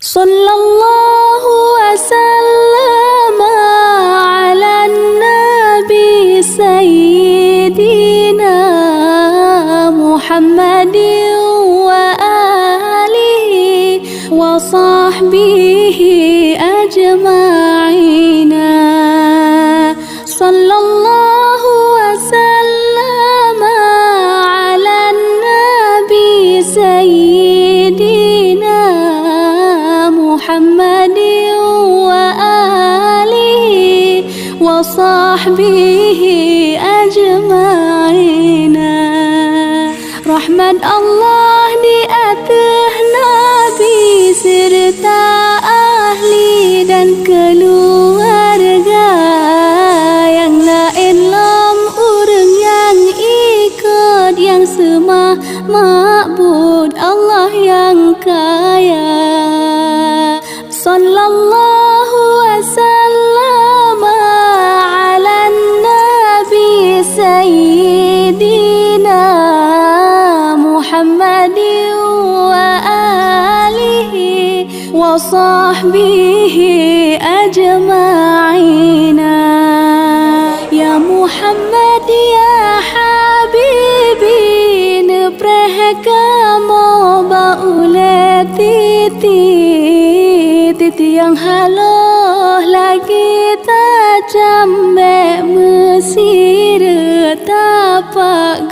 Sallallahu wasallam ala nabi sayyidina Muhammadin wa alihi wa sahbihi ajma'ina. Sallallahu wasallam ala nabi sayyidina Muhammadin wa alihi wa sahbihi ajma'ina. Rahmat Allah di atas Nabi serta ahli dan keluarga yang lain lam urang yang ikut yang semah ma'bud Allah yang kaya. Sallallahu wasallam ala nabi sayyidina Muhammadin wa alihi wa sahbihi ajma'ina. Ya Muhammad ya habibi nepreh kamu baule titi yang haloh lagi tajam Mesir tapak